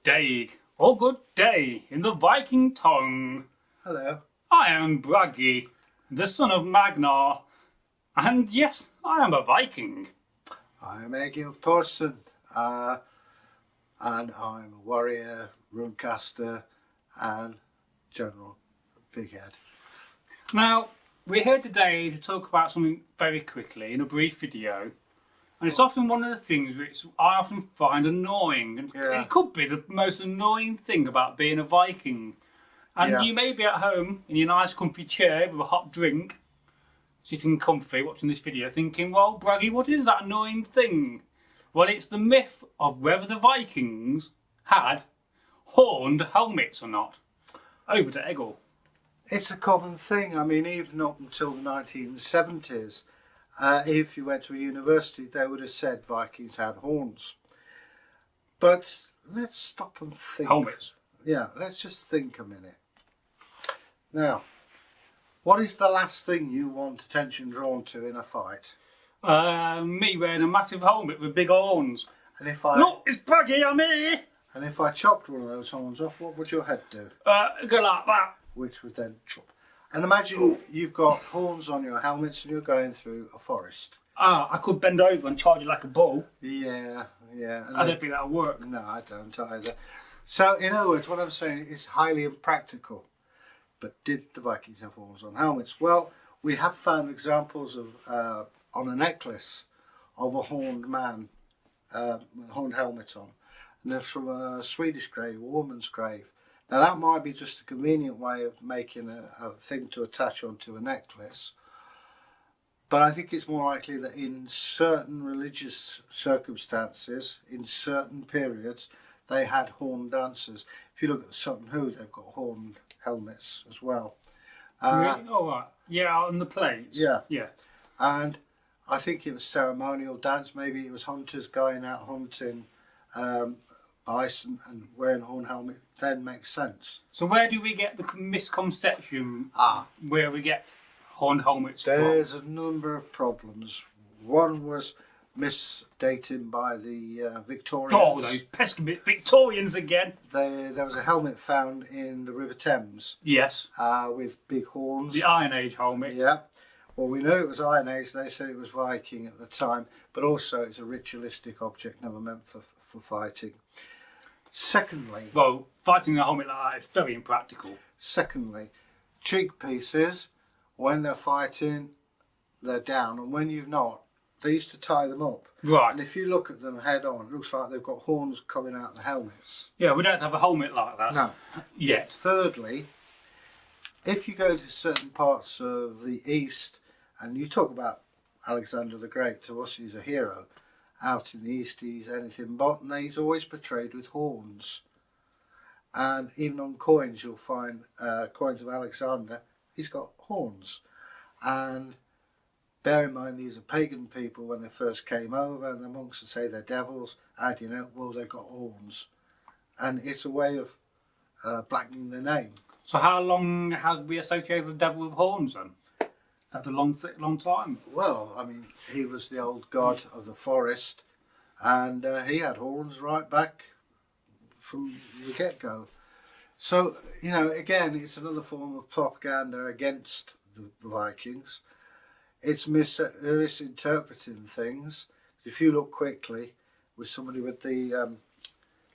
day, or good day, in the Viking tongue. Hello. I am Bragi, the son of Magnar, and yes, I am a Viking. I am Egil Thorsson, and I'm a warrior, runecaster, and general big head. Now, we're here today to talk about something very quickly in a brief video. And it's often one of the things which I often find annoying. And it could be the most annoying thing about being a Viking. And you may be at home in your nice comfy chair with a hot drink, sitting comfy watching this video thinking, well, Braggy, what is that annoying thing? Well, it's the myth of whether the Vikings had horned helmets or not. Over to Egil. It's a common thing. I mean, even up until the 1970s, if you went to a university, they would have said Vikings had horns. But let's stop and think. Helmets. Yeah, let's just think a minute. Now, what is the last thing you want attention drawn to in a fight? Me wearing a massive helmet with big horns. And if I Look, it's Braggy, I'm here! And if I chopped one of those horns off, what would your head do? Go like that. Which would then chop. And imagine you've got horns on your helmets and you're going through a forest. I could bend over and charge it like a bull. Yeah. And I don't think that'll work. No, I don't either. So, in other words, what I'm saying is highly impractical. But did the Vikings have horns on helmets? Well, we have found examples of on a necklace of a horned man with a horned helmet on. And they're from a Swedish grave, a woman's grave. Now that might be just a convenient way of making a thing to attach onto a necklace. But I think it's more likely that in certain religious circumstances, in certain periods, they had horned dancers. If you look at the Sutton Hoo, they've got horned helmets as well. Really? Oh, right. Yeah, on the plates. Yeah. And I think it was ceremonial dance. Maybe it was hunters going out hunting bison and wearing a horn helmet. Then makes sense. So where do we get the misconception where we get horned helmets There's from? a number of problems. One was misdating by the Victorians. Oh, those pesky Victorians again. There was a helmet found in the River Thames. Yes. With big horns. The Iron Age helmet. Yeah. Well, we knew it was Iron Age. They said it was Viking at the time. But also it's a ritualistic object, never meant for fighting. Secondly... Well, fighting a helmet like that is very impractical. Secondly, cheek pieces, when they're fighting, they're down. And when you've not, they used to tie them up. Right. And if you look at them head on, it looks like they've got horns coming out of the helmets. Yeah, we don't have a helmet like that. No. Yet. Thirdly, if you go to certain parts of the East, and you talk about Alexander the Great, to us he's a hero. Out in the East he's anything but, and he's always portrayed with horns. And even on coins you'll find coins of Alexander, he's got horns. And bear in mind these are pagan people when they first came over, and the monks would say they're devils. How do you know? Well, they've got horns. And it's a way of blackening their name. So how long have we associated the devil with horns then? Is that a long time? Well, I mean, he was the old god of the forest, and he had horns right back from the get-go. So, you know, again, it's another form of propaganda against the Vikings. It's misinterpreting things. If you look quickly with somebody with the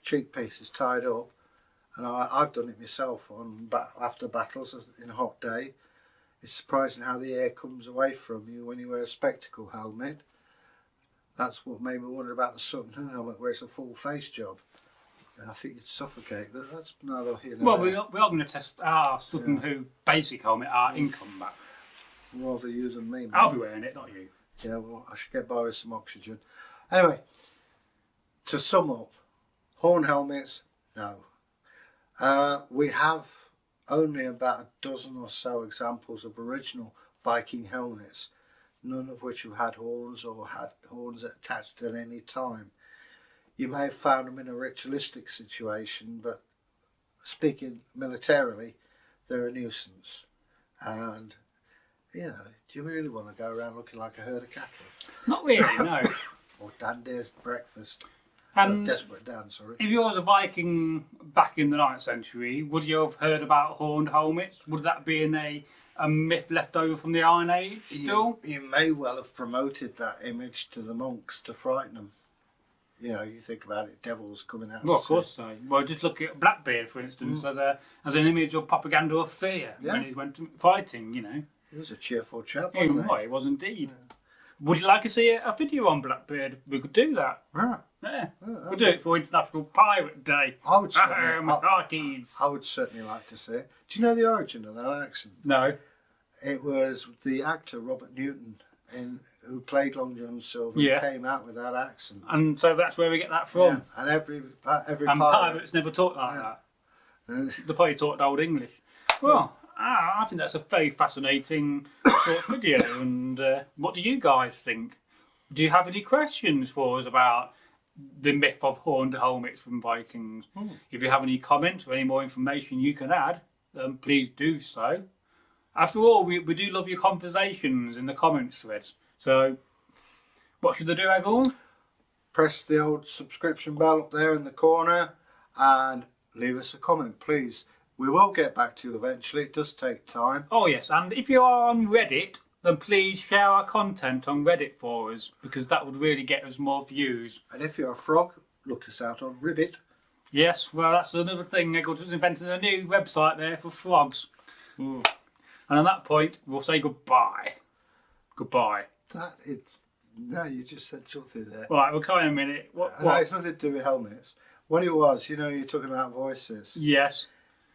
cheek pieces tied up, and I've done it myself after battles in a hot day, it's surprising how the air comes away from you when you wear a spectacle helmet. That's what made me wonder about the Sutton Hoo helmet, where it's a full face job. I think you'd suffocate, but that's neither here nor there. Well, we are going to test our Sutton Hoo basic helmet, our income back. Rather you than me, mate. I'll be wearing it, not you. Yeah, well, I should get by with some oxygen. Anyway, to sum up, horn helmets, no. We have only about a dozen or so examples of original Viking helmets, none of which have had horns or had horns attached at any time. You may have found them in a ritualistic situation, but speaking militarily, they're a nuisance. And, you know, do you really want to go around looking like a herd of cattle? Not really, no. Or Dande's breakfast. And Desperate Dan, sorry. if you was a Viking back in the 9th century, would you have heard about horned helmets? Would that be a myth left over from the Iron Age still? You may well have promoted that image to the monks to frighten them. You know, you think about it, devils coming out. Well, of course so. Well, just look at Blackbeard, for instance, as an image of propaganda of fear when he went to fighting, you know. He was a cheerful chap, He wasn't he? was indeed. Yeah. Would you like to see a video on Blackbeard? We could do that. Yeah. We'll do it for International Pirate Day. I would certainly, I would certainly like to see it. Do you know the origin of that accent? No. It was the actor Robert Newton who played Long John Silver who came out with that accent. And so that's where we get that from. Yeah. And every and pirates never talk like that. They probably talked Old English. Well, I think that's a very fascinating sort of video. And what do you guys think? Do you have any questions for us about the myth of horned helmets from Vikings? If you have any comments or any more information you can add, then please do so. After all, we do love your conversations in the comments threads. So, what should they do, Egil? Press the old subscription bell up there in the corner and leave us a comment, please. We will get back to you eventually. It does take time. Oh yes, and if you are on Reddit, then please share our content on Reddit for us, because that would really get us more views. And if you're a frog, look us out on Ribbit. Yes, well that's another thing. Egil just invented a new website there for frogs. And on that point, we'll say goodbye. Goodbye. No, you just said something there. Right, we'll come in a minute. What? No, it's nothing to do with helmets. What it was, you know, you're talking about voices. Yes.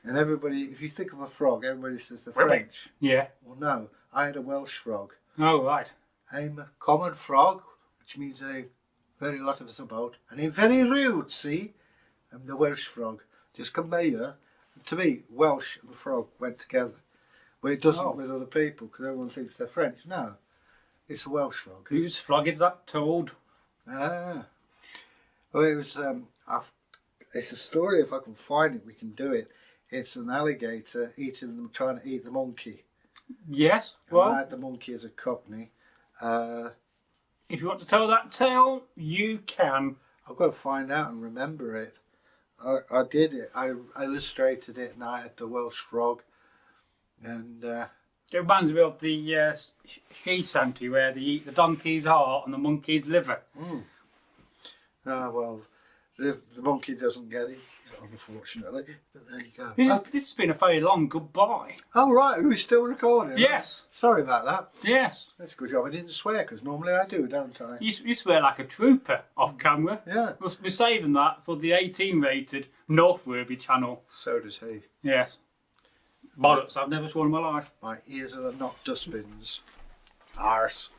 And everybody, if you think of a frog, everybody says the Ribbit. French. Yeah. Well, no, I had a Welsh frog. Oh, right. I'm a common frog, which means a very lot of us about. And I'm very rude, see? I'm the Welsh frog. Just come by here. And to me, Welsh and frog went together. Well, it doesn't with other people, because everyone thinks they're French. No, it's a Welsh frog. Whose frog is that told? Ah. Well, it was, it's a story, if I can find it, we can do it. It's an alligator trying to eat the monkey. Yes, And well, I had the monkey as a cockney. if you want to tell that tale, you can. I've got to find out and remember it. I did it. I illustrated it, and I had the Welsh frog. And It reminds me of the she shanty where they eat the donkey's heart and the monkey's liver. well, the monkey doesn't get it, unfortunately. But there you go. This has been a very long goodbye. Oh right, are we still recording? Yes. Sorry about that. Yes. That's a good job I didn't swear, because normally I do, don't I? You swear like a trooper off camera. Yeah. We're saving that for the 18 rated Northworthy channel. So does he. Yes. Bollocks, I've never sworn in my life. My ears are not dustbins. Arse.